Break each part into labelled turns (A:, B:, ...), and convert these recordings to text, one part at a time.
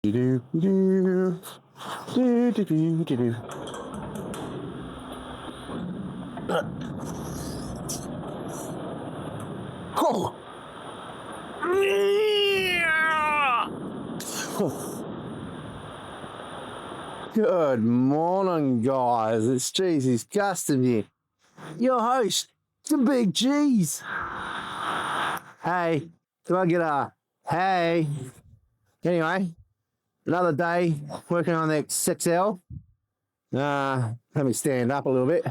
A: Do do do do do do do. Oh. Good morning, guys. It's Jesus Custom here, your host, the Big G's. Hey, do I get a hey? Anyway, another day working on the SExCEL. Let me stand up a little bit.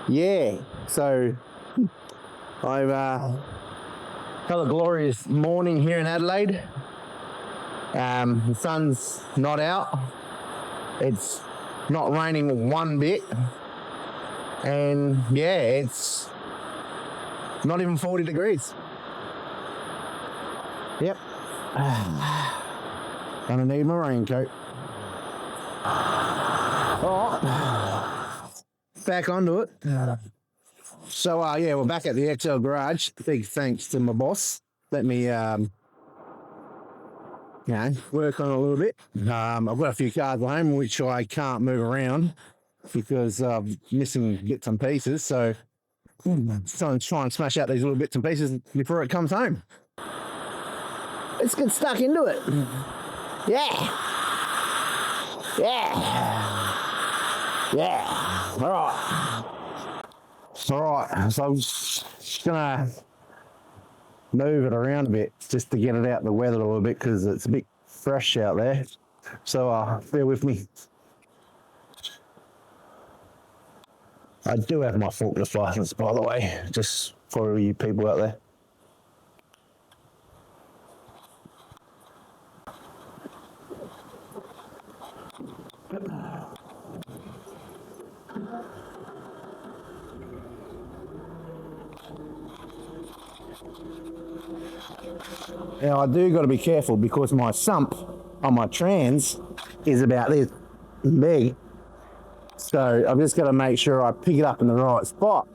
A: Yeah, so I've had a glorious morning here in Adelaide. The sun's not out. It's not raining one bit. And yeah, it's not even 40 degrees. Yep. Gonna need my raincoat. Oh, back onto it. So yeah, we're back at the Excel garage. Big thanks to my boss. Let me work on it a little bit. I've got a few cars at home which I can't move around because I'm missing bits and pieces. So I'm trying to smash out these little bits and pieces before it comes home. Let's get stuck into it. Yeah. All right. So I'm just gonna move it around a bit just to get it out of the weather a little bit because it's a bit fresh out there. So bear with me. I do have my forklift license, by the way, just for you people out there. Now I do got to be careful because my sump on my trans is about this big. So I've just got to make sure I pick it up in the right spot.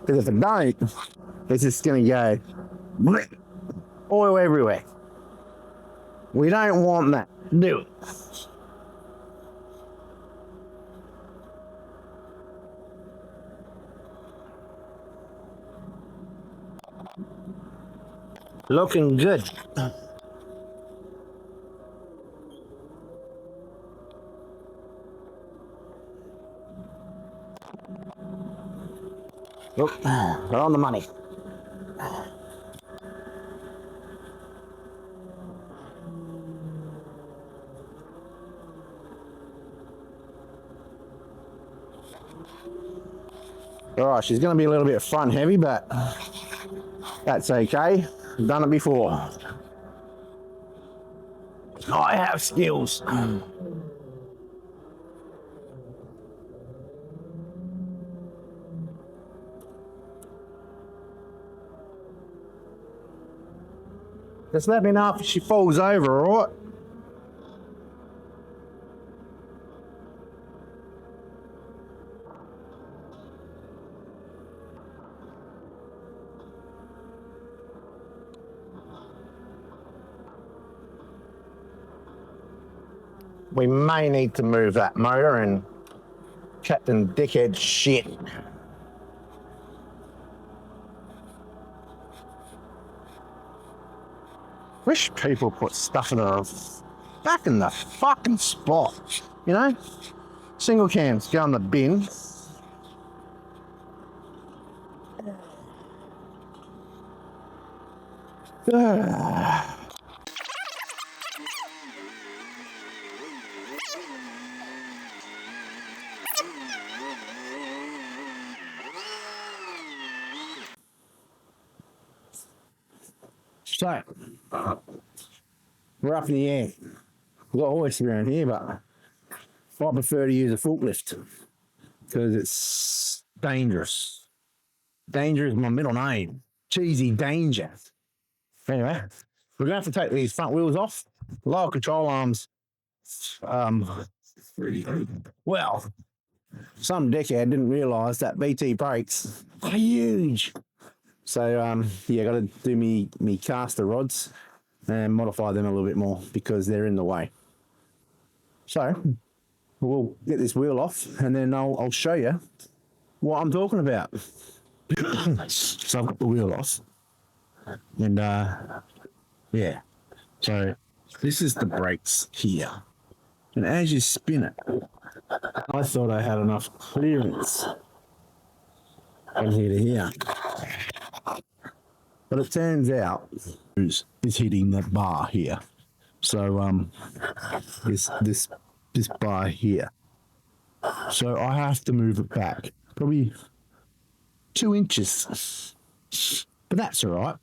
A: Because if I don't, it's just going to go oil everywhere. We don't want that, do it. Looking good. Oh, we're on the money. All right, she's going to be a little bit front heavy, but that's okay. I've done it before. I have skills. Just let me know if she falls over, all right? We may need to move that motor and Captain Dickhead shit. Wish people put stuff in a back in the fucking spot, you know? Single cams go in the bin. So, we're up in the air. We've got hoists around here, but I prefer to use a forklift because it's dangerous. Danger is my middle name. Cheesy Danger. Anyway, we're going to have to take these front wheels off. Lower control arms. Well, some dickhead didn't realise that BT brakes are huge. So, yeah, got to do me castor rods. and modify them a little bit more because they're in the way. So we'll get this wheel off and then I'll show you what I'm talking about. So I've got the wheel off and yeah, so this is the brakes here, and as you spin it, I thought I had enough clearance from here to here, but it turns out is hitting that bar here. So this bar here, so I have to move it back probably 2 inches, but that's all right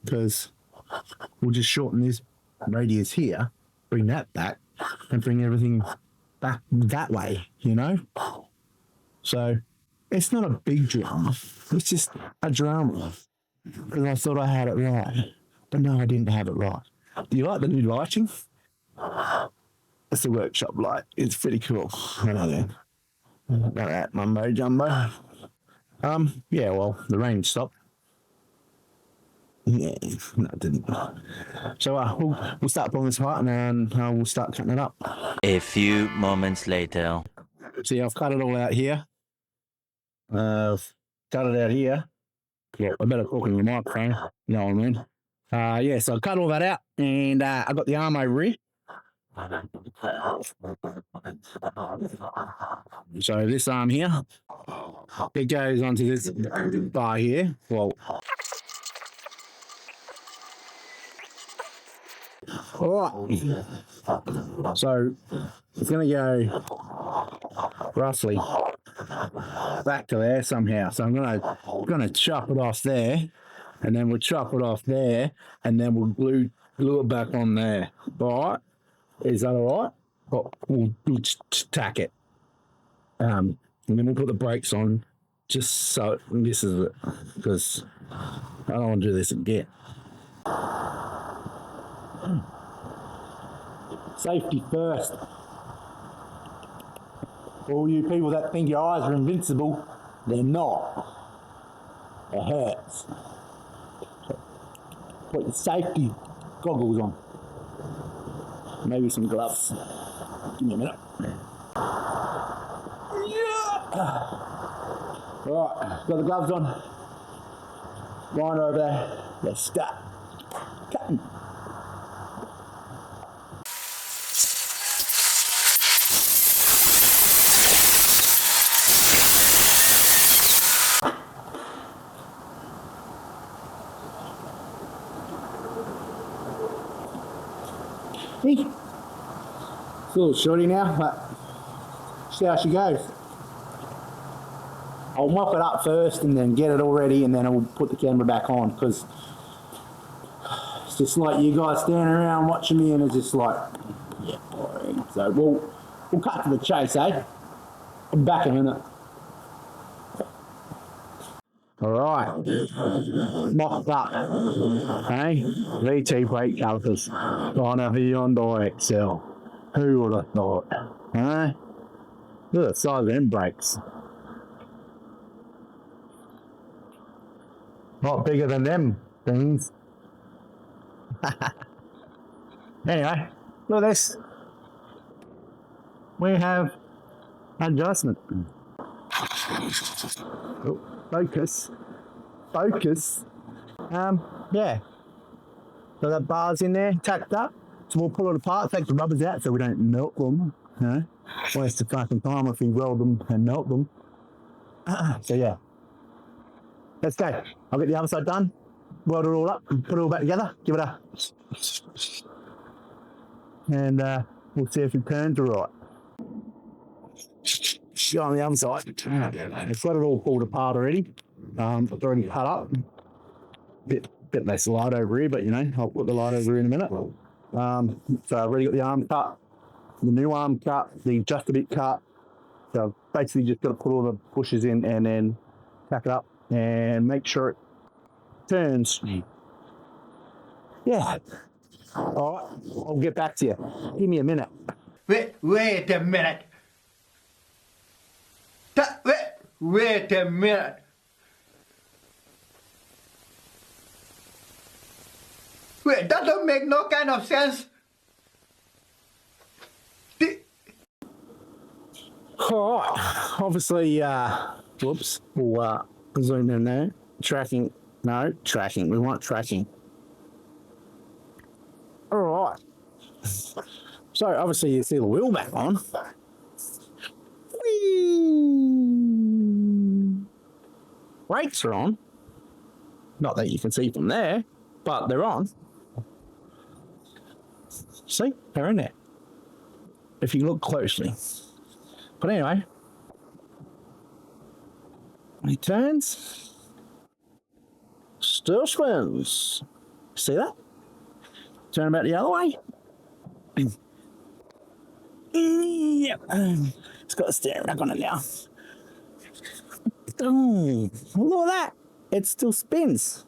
A: because we'll just shorten this radius here, bring that back, and bring everything back that way, you know? So it's not a big drama, it's just a drama. Because I thought I had it right, but no, I didn't have it right. Do you like the new lighting? It's the workshop light. It's pretty cool. I know then. Got that mumbo jumbo. Yeah, well, the rain stopped. Yeah, no, it didn't. So we'll start pulling this apart and then we'll start cutting it up.
B: A few moments later.
A: See, I've cut it all out here. Cut it out here. Yeah, I better talk in the microphone. You know what I mean? Yeah, so I cut all that out and I got the arm over here. So this arm here, it goes onto this bar here. Well, all right. So it's going to go roughly back to there somehow. So I'm gonna chop it off there, and then we'll chop it off there, and then we'll glue it back on there. All right? Is that all right? Well, we'll tack it. And then we'll put the brakes on, just so this is it, because I don't want to do this again. Safety first. All you people that think your eyes are invincible, they're not. It hurts. Put your safety goggles on. Maybe some gloves. Give me a minute. Alright, got the gloves on. Line over there. Let's start cutting. It's a little shorty now, but see how she goes. I'll mop it up first and then get it all ready, and then I'll put the camera back on, because it's just like you guys standing around watching me and it's just like, yeah, boring. So we'll cut to the chase, eh? I'm back in a minute. Alright, mocked up, hey? VT brake calipers on a Hyundai Excel. Who would have thought, hey? Look at the size of them brakes. Not bigger than them things. Anyway, look at this. We have adjustment. Oh, focus. Yeah. So that bar's in there, tacked up. So we'll pull it apart, take the rubbers out so we don't melt them. You know, waste the fucking time if we weld them and melt them. So yeah. Let's go. I'll get the other side done, weld it all up, and put it all back together, give it a... And we'll see if it turns all right. Go on the other side. It's got it all pulled apart already. It's already cut up. Bit less light over here, but you know, I'll put the light over here in a minute. So I've already got the arm cut, the new arm cut, the just a bit cut. So I've basically just got to put all the bushes in and then tack it up and make sure it turns. Yeah. All right, I'll get back to you. Give me a minute.
C: Wait a minute. Wait a minute. Wait, that don't make no kind of sense.
A: Alright, obviously, whoops, we'll zoom in there. Tracking, no, tracking, we want tracking. Alright, so obviously you see the wheel back on. Whee! Brakes are on. Not that you can see from there, but they're on. See, they're in there. If you look closely. But anyway, he turns, still spins. See that? Turn about the other way. Yep. It's got the steering back on it now. Look at that. It still spins.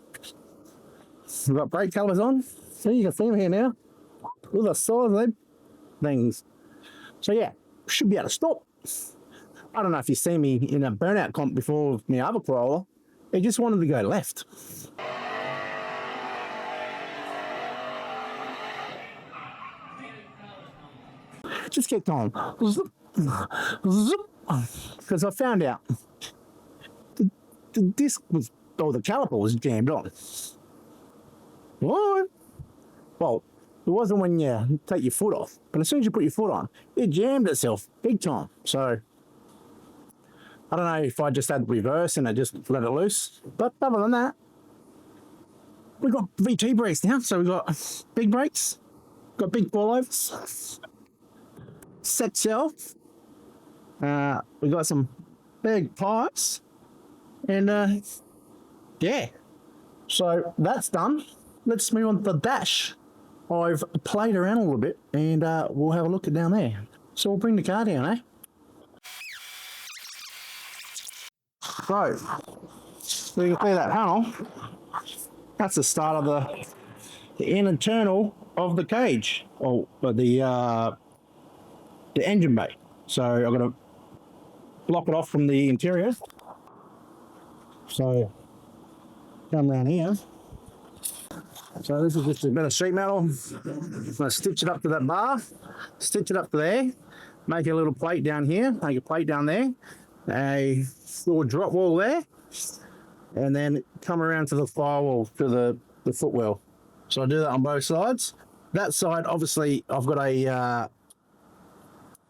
A: We've got brake colours on. See, you can see them here now. Look at the size of them things. So yeah, should be able to stop. I don't know if you've seen me in a burnout comp before with my other Corolla. It just wanted to go left. Just kept on. Because I found out the disc was, or the caliper was jammed on. What? Well, it wasn't when you take your foot off, but as soon as you put your foot on, it jammed itself big time. So I don't know if I just had reverse and I just let it loose, but other than that, we've got VT brakes now. So we've got big brakes, got big fallovers, SExCEL. We got some big pipes, and yeah. So that's done. Let's move on to the dash. I've played around a little bit, and we'll have a look at down there. So we'll bring the car down, eh? So you can see that panel. That's the start of the internal of the cage, or the engine bay. So I'm going to block it off from the interior. So come around here. So this is just a bit of sheet metal. I'm going to stitch it up to that bar, stitch it up to there, make a little plate down here, make a plate down there, a little drop wall there, and then come around to the firewall, to the footwell. So I do that on both sides. That side, obviously, I've got a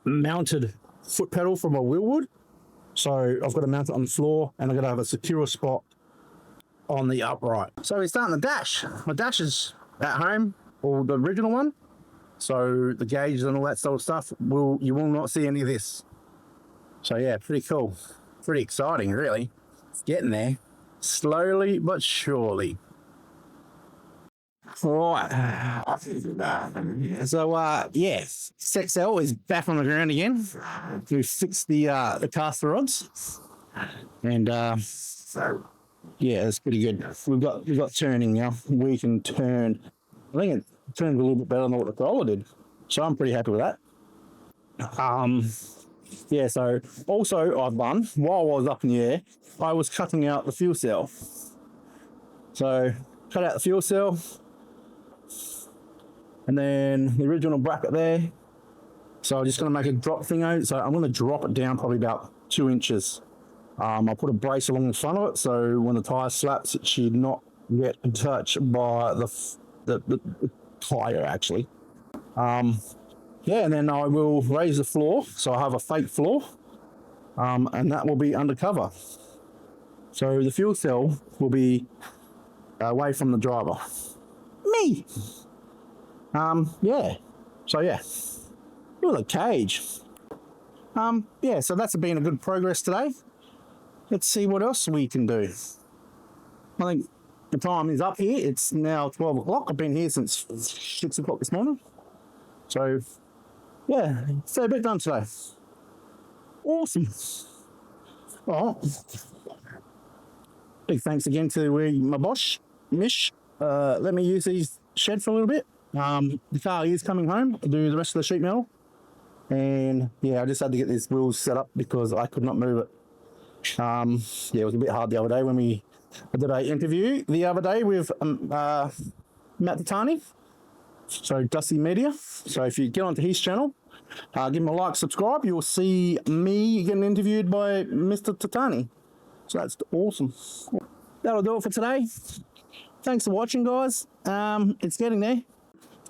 A: mounted foot pedal from a wheelwood. So I've got to mount it on the floor, and I've got to have a secure spot on the upright. So we're starting the dash. My dash is at home, or the original one. So the gauges and all that sort of stuff, you will not see any of this. So yeah, pretty cool. Pretty exciting, really. It's getting there. Slowly but surely. Right. So yeah, SExCEL is back on the ground again. We've fixed the castor rods. And yeah, it's pretty good. We've got turning now. We can turn. I think it turned a little bit better than what the Corolla did. So I'm pretty happy with that. Yeah, so also I've done, while I was up in the air, I was cutting out the fuel cell. So cut out the fuel cell, and then the original bracket there. So I'm just going to make a drop thing out. So I'm going to drop it down probably about 2 inches. I'll put a brace along the front of it, so when the tyre slaps, it should not get touched by the tyre, actually. Yeah, and then I will raise the floor, so I have a fake floor, and that will be undercover. So the fuel cell will be away from the driver. Me! Yeah. So yeah. Look at the cage. Yeah, so that's been a good progress today. Let's see what else we can do. I think the time is up here. It's now 12 o'clock. I've been here since 6 o'clock this morning. So, yeah, fair bit done today. Awesome. All right. Big thanks again to my boss, Mish. Let me use these shed for a little bit. The car is coming home. I'll do the rest of the sheet metal. And, yeah, I just had to get these wheels set up because I could not move it. Yeah, it was a bit hard the other day when we did an interview the other day with Matt Tatani. So Dusty Media. So if you get onto his channel, give him a like, subscribe. You'll see me getting interviewed by Mr. Tatani. So that's awesome. That'll do it for today. Thanks for watching, guys. It's getting there.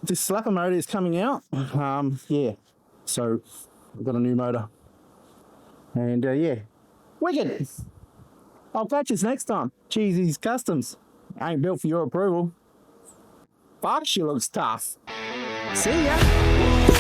A: This slapper motor is coming out. Yeah. So I've got a new motor. And yeah. Wicked. I'll catch you next time. Cheesy's Customs. I ain't built for your approval. Fuck, she looks tough. See ya.